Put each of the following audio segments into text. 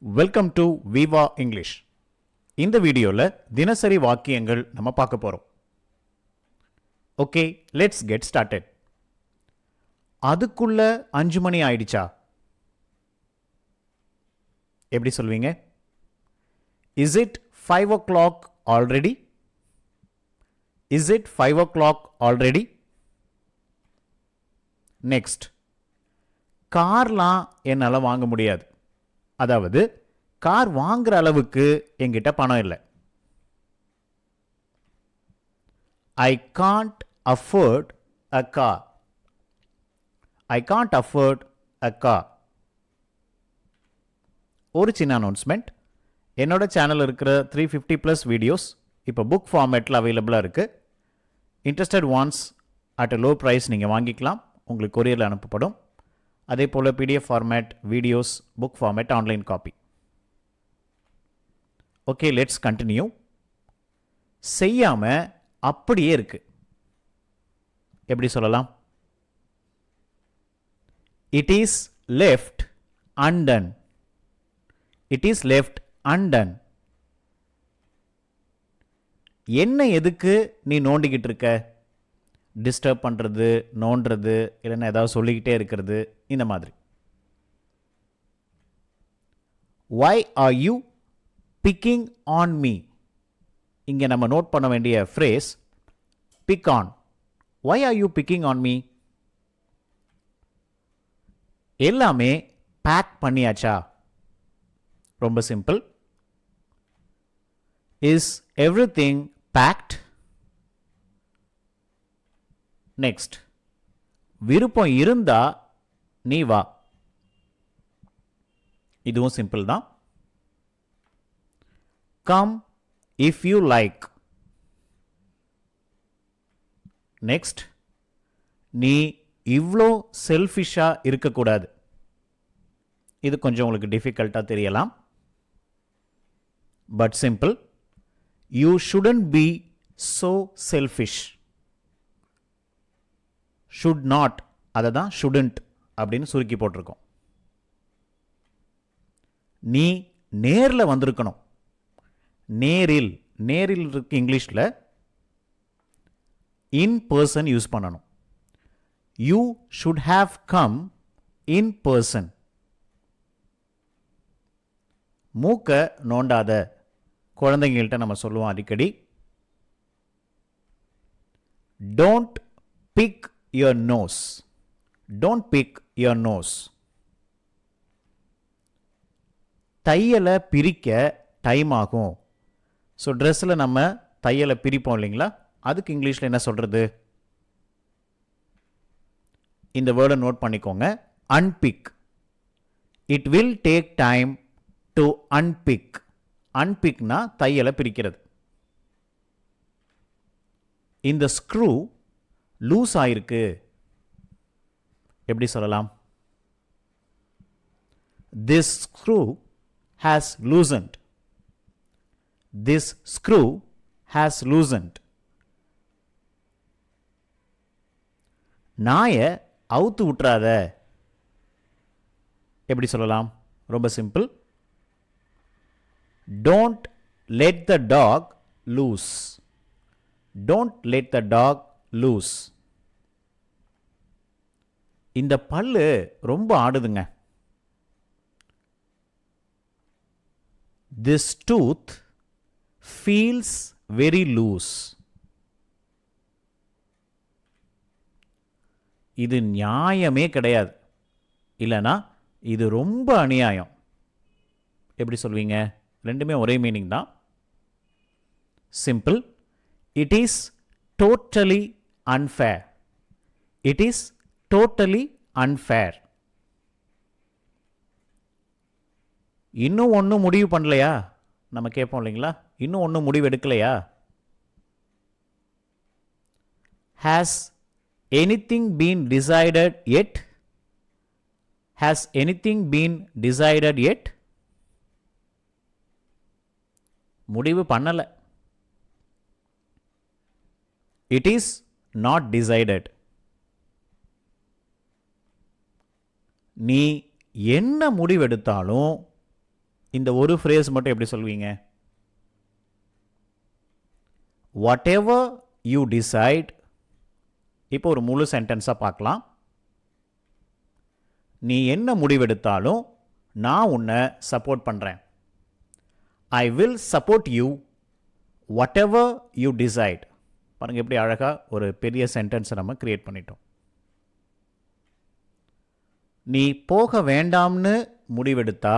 Welcome to Vivah English. இந்த வீடியோவில் தினசரி வாக்கியங்கள் நம்ம பார்க்க போகிறோம். Okay, let's get started. அதுக்குள்ள 5 மணி ஆயிடுச்சா? எப்படி சொல்வீங்க? Is it 5 o'clock already? Is it 5 o'clock already? Next, கார்லாம் என்னால் வாங்க முடியாது. அதாவது கார் வாங்குற அளவுக்கு என்கிட்ட பணம் இல்லை. I can't afford a car. I can't afford a car. ஒரு சின்ன அனௌன்ஸ்மெண்ட். என்னோட சேனல் இருக்கிற 350+ வீடியோஸ் இப்போ புக் ஃபார்மேட்டில் அவைலபிளாக இருக்குது. Interested ones at a low price நீங்கள் வாங்கிக்கலாம். உங்களுக்கு கொரியரில் அனுப்பப்படும். அதே போல் PDF format, videos, book format, online copy. Okay, let's continue. செய்யாமல் அப்படியே இருக்கு. எப்படி சொல்லலாம்? It is left undone. It is left undone. என்ன எதுக்கு நீ நோண்டிக்கிட்டு இருக்க? டிஸ்டர்ப் பண்ணுறது, நோண்டுறது, இல்லைன்னா ஏதாவது சொல்லிக்கிட்டே இருக்கிறது, இந்த மாதிரி. Why are you picking on me? இங்கே நம்ம நோட் பண்ண வேண்டிய phrase pick on. Why are you picking on me? எல்லாமே பேக் பண்ணியாச்சா? ரொம்ப simple. Is everything packed? Next, விருப்பம் இருந்தா நீ வா. இதுவும் சிம்பிள் தான். Come if you like. Next, நீ இவ்வளோ செல்ஃபிஷாக இருக்கக்கூடாது. இது கொஞ்சம் உங்களுக்கு டிஃபிகல்ட்டாக தெரியலாம், but simple. You shouldn't be so selfish. Should not, அதை தான் ஷுடன்ட் அப்படின்னு சுருக்கி போட்டிருக்கோம். நீ நேரில் வந்திருக்கணும். நேரில், நேரில் இருக்கு இங்கிலீஷில் இன் பர்சன் யூஸ் பண்ணணும். You should have come in person. மூக்க நோண்டாத, குழந்தைங்கள்ட்ட நம்ம சொல்லுவோம் அடிக்கடி. Don't big your nose. Don't pick your nose. தையலை பிரிக்க டைம் ஆகும். ஸோ ட்ரெஸ்ஸில் நம்ம தையலை பிரிப்போம் இல்லைங்களா? அதுக்கு இங்கிலீஷில் என்ன சொல்கிறது? இந்த வேர்டை நோட் பண்ணிக்கோங்க. Unpick. It will take time to unpick. அன்பிக்னா தையலை பிரிக்கிறது. இந்த ஸ்க்ரூ லூஸ் ஆயிருக்கு. எப்படி சொல்லலாம்? This screw has loosened. This screw has loosened. நாயை அவுத்து விட்டுறாத. எப்படி சொல்லலாம்? ரொம்ப simple. Don't let the dog loose. Don't let the dog loose. இந்த பல்லு ரொம்ப ஆடுதுங்க. This tooth feels very loose. இது நியாயமே கிடையாது. இல்லைனா இது ரொம்ப அநியாயம். எப்படி சொல்வீங்க? ரெண்டுமே ஒரே மீனிங் தான். Simple. It is totally unfair. It is totally unfair. இன்னும் ஒன்றும் முடிவு பண்ணலையா? நம்ம கேட்போம் இல்லைங்களா? இன்னும் ஒன்றும் முடிவு எடுக்கலையா? Has anything been decided yet? Has anything been decided yet? முடிவு பண்ணலை. It is not decided. நீ என்ன முடிவெடுத்தாலும் இந்த ஒரு phrase மட்டும் எப்படி சொல்வீங்க? Whatever you decide. இப்போ ஒரு முழு சென்டென்ஸாக பார்க்கலாம். நீ என்ன முடிவெடுத்தாலும் நான் உன்னை சப்போர்ட் பண்ணுறேன். I will support you whatever you decide. பாருங்க எப்படி அழகாக ஒரு பெரிய சென்டென்ஸை நம்ம கிரியேட் பண்ணிட்டோம். நீ போக வேண்டாம்னு முடிவெடுத்தா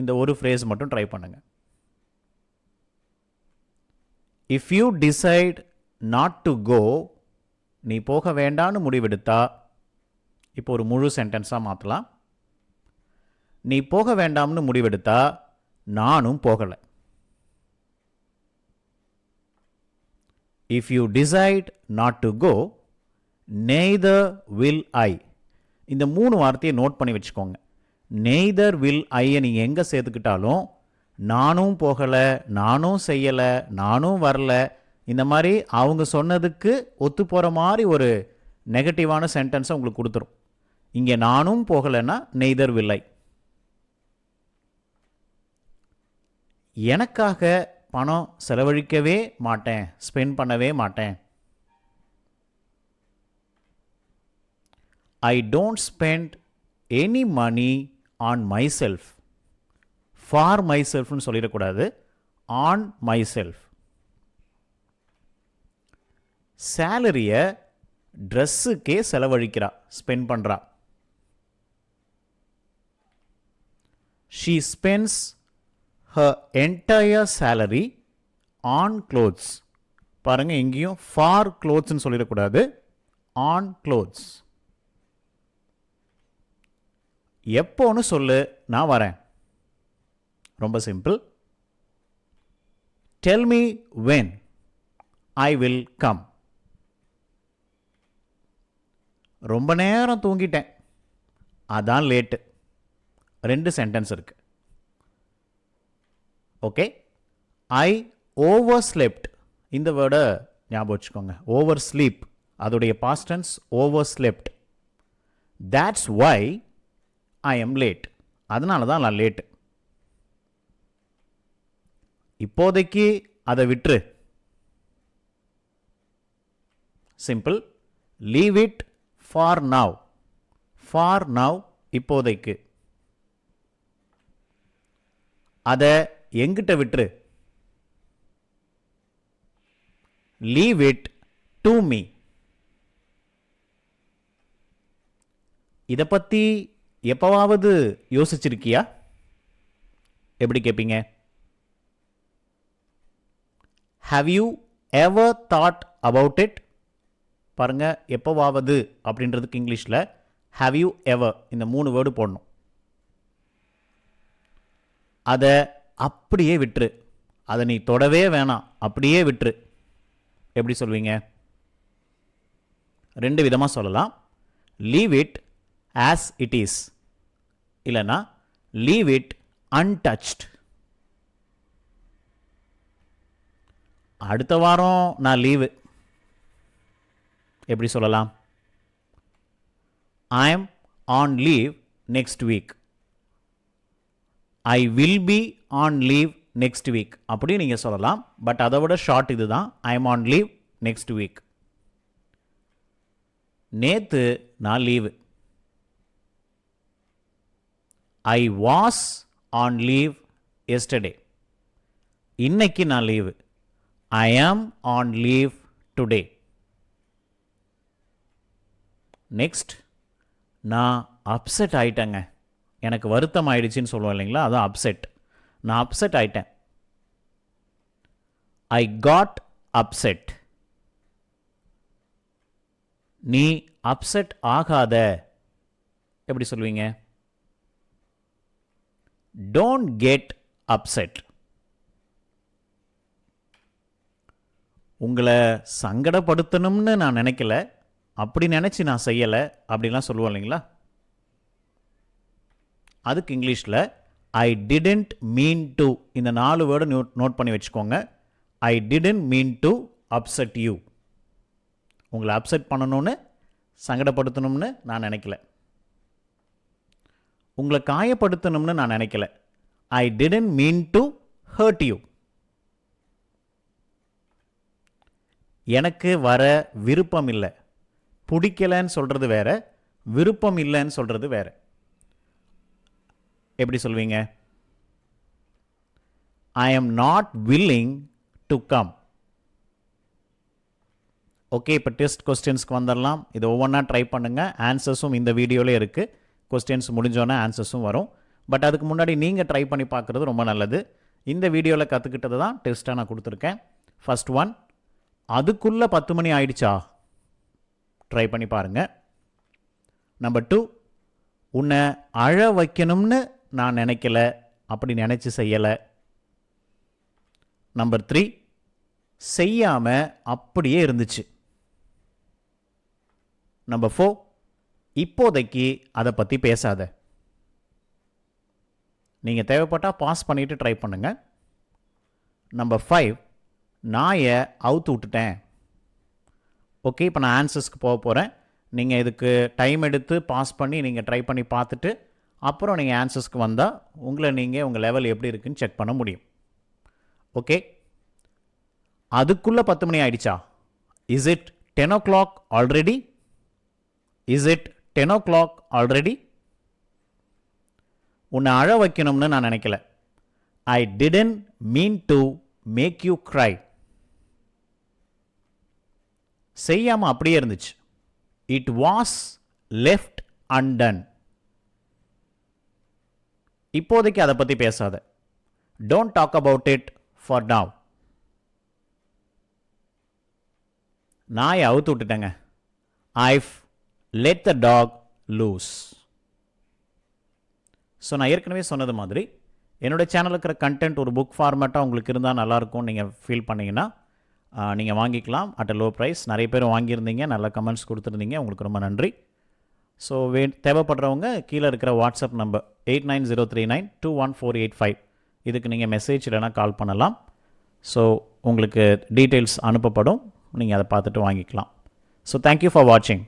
இந்த ஒரு phrase மட்டும் ட்ரை பண்ணுங்க. If you decide not to go, நீ போக வேண்டான்னு முடிவெடுத்தா இப்போ ஒரு முழு சென்டென்ஸாக மாற்றலாம். நீ போக வேண்டாம்னு முடிவெடுத்தா நானும் போகலை. If you decide not to go, neither will I. இந்த 3 வார்த்தையை நோட் பண்ணி வச்சுக்கோங்க. neither will I நீங்கள் எங்கே சேர்த்துக்கிட்டாலும் நானும் போகலை, நானும் செய்யலை, நானும் வரல, இந்த மாதிரி அவங்க சொன்னதுக்கு ஒத்து போகிற மாதிரி ஒரு நெகட்டிவான சென்டென்ஸை உங்களுக்கு கொடுத்துரும். இங்கே நானும் போகலைன்னா neither will I. எனக்காக பணம் செலவழிக்கவே மாட்டேன், ஸ்பெண்ட் பண்ணவே மாட்டேன். I don't spend any money on myself. For myselfனு சொல்லிடக்கூடாது, on myself. சேலரியை ட்ரெஸ்ஸுக்கே செலவழிக்கிறா, ஸ்பெண்ட் பண்ணுறா. She spends her entire salary on clothes. பாருங்கள் எங்கேயும் for clothes சொல்லிடக்கூடாது, on clothes. எப்போன்னு சொல்லு, நான் வரேன். ரொம்ப simple. Tell me when I will come. ரொம்ப நேரம் தூங்கிட்டேன், அதான் லேட்டு. 2 சென்டென்ஸ் இருக்கு. ஓகே. I overslept. இந்த வேர்டை ஞாபகம் வச்சுக்கோங்க. oversleep அதோடைய past tense overslept. That's why I am late. அதனால தான் நான் லேட்டு. இப்போதைக்கு அதை விட்டுரு. Simple. Leave it for now. For now இப்போதைக்கு. அதை எங்கிட்ட விட்டுரு. Leave it to me. இதை பற்றி எப்போவாவது யோசிச்சிருக்கியா? எப்படி கேட்பீங்க? Have you ever thought about it? பாருங்க, எப்போவாவது அப்படின்றதுக்கு இங்கிலீஷில் have you ever இந்த 3 வேர்டு போடணும். அதை அப்படியே விட்டுரு. அதை நீ தொடவே வேணாம், அப்படியே விட்டுரு. எப்படி சொல்வீங்க? 2 விதமாக சொல்லலாம். Leave it as it is, இல்லைனா லீவ் இட் untouched. அடுத்த வாரம் நான் லீவு. எப்படி சொல்லலாம்? I am on leave next week. I will be on leave next week. அப்படி நீங்கள் சொல்லலாம். பட் அதை விட ஷார்ட் இது தான். I am on leave next week. நேத்து நான் leave. I was on leave yesterday. இன்னைக்கு நான் leave. I am on leave today. Next, நான் அப்செட் ஆயிட்டேங்க. எனக்கு வருத்தம் ஆயிடுச்சின்னு சொல்லுவோம் இல்லைங்களா, அதான் அப்செட். நான் அப்செட் ஆயிட்டேன். I got upset. நீ அப்செட் ஆகாத. எப்படி சொல்லுவீங்க? Don't get upset. உங்களை சங்கடப்படுத்தணும்னு நான் நினைக்கல, அப்படி நினச்சி நான் செய்யலை அப்படின்லாம் சொல்லுவோம் இல்லைங்களா. அதுக்கு இங்கிலீஷில் ஐ டிடன்ட் மீன் டு. இந்த 4 வேர்டு நோட் பண்ணி வச்சுக்கோங்க. ஐ didn't mean to upset you. உங்களை அப்செட் பண்ணணும்னு, சங்கடப்படுத்தணும்னு நான் நினைக்கல. உங்களை காயப்படுத்தணும்னு நான் நினைக்கல, I didn't mean to hurt you. எனக்கு வர விருப்பம் இல்லை. பிடிக்கலன்னு சொல்கிறது வேற, விருப்பம் இல்லைன்னு சொல்கிறது வேற. எப்படி சொல்வீங்க? I am not willing to come. Okay, இப்போ டெஸ்ட் கொஸ்டின்ஸ்க்கு வந்துடலாம். இதை ஒவ்வொன்றா ட்ரை பண்ணுங்கள். ஆன்சர்ஸும் இந்த வீடியோவில் இருக்குது. கொஸ்டின்ஸ் முடிஞ்சோன்னே ஆன்சர்ஸும் வரும். பட் அதுக்கு முன்னாடி நீங்கள் ட்ரை பண்ணி பார்க்குறது ரொம்ப நல்லது. இந்த வீடியோவில் கற்றுக்கிட்டது தான் டெஸ்ட்டாக நான் கொடுத்துருக்கேன். ஃபர்ஸ்ட் ஒன், அதுக்குள்ளே 10 மணி ஆயிடுச்சா? ட்ரை பண்ணி பாருங்கள். நம்பர் 2, உன்னை அழ வைக்கணும்னு நான் நினைக்கல, அப்படி நினச்சி செய்யலை. நம்பர் 3, செய்யாமல் அப்படியே இருந்துச்சு. நம்பர் 4, இப்போதைக்கு அதை பற்றி பேசாத. நீங்கள் தேவைப்பட்டால் பாஸ் பண்ணிவிட்டு ட்ரை பண்ணுங்கள். நம்பர் 5, நாயை அவுத்து விட்டுட்டேன். ஓகே, இப்போ நான் ஆன்சர்ஸ்க்கு போக போகிறேன். நீங்கள் இதுக்கு டைம் எடுத்து பாஸ் பண்ணி நீங்கள் ட்ரை பண்ணி பார்த்துட்டு அப்புறம் நீங்கள் ஆன்சர்ஸ்க்கு வந்தால் உங்களை நீங்கள் உங்கள் லெவல் எப்படி இருக்குன்னு செக் பண்ண முடியும். ஓகே, அதுக்குள்ளே 10 மணி ஆயிடுச்சா? Is it 10 o'clock already? Is it 10 o'clock already? உன்னை அழ வைக்கணும்னு நான் நினைக்கல. I didn't mean to make you cry. செய்யாமல் அப்படியே இருந்துச்சு. It was left undone. இப்போதைக்கு அதை பற்றி பேசாத. Don't talk about it for now. நாயை அவுத்து விட்டுட்டேங்க. I've let the dog loose. So நான் ஏற்கனவே சொன்னது மாதிரி என்னோடய சேனலில் இருக்கிற கண்டென்ட் ஒரு புக் ஃபார்மேட்டாக உங்களுக்கு இருந்தால் நல்லாயிருக்கும்னு நீங்கள் ஃபீல் பண்ணிங்கன்னா நீங்கள் வாங்கிக்கலாம் அட் அ லோ ப்ரைஸ். நிறைய பேர் வாங்கியிருந்தீங்க, நல்ல கமெண்ட்ஸ் கொடுத்துருந்தீங்க, உங்களுக்கு ரொம்ப நன்றி. ஸோ தேவைப்படுறவங்க கீழே இருக்கிற வாட்ஸ்அப் நம்பர் 8903921485 இதுக்கு நீங்கள் மெசேஜ் இல்லைனா கால் பண்ணலாம். ஸோ உங்களுக்கு டீட்டெயில்ஸ் அனுப்பப்படும், நீங்கள் அதை பார்த்துட்டு வாங்கிக்கலாம். ஸோ தேங்க்யூ ஃபார் வாட்சிங்.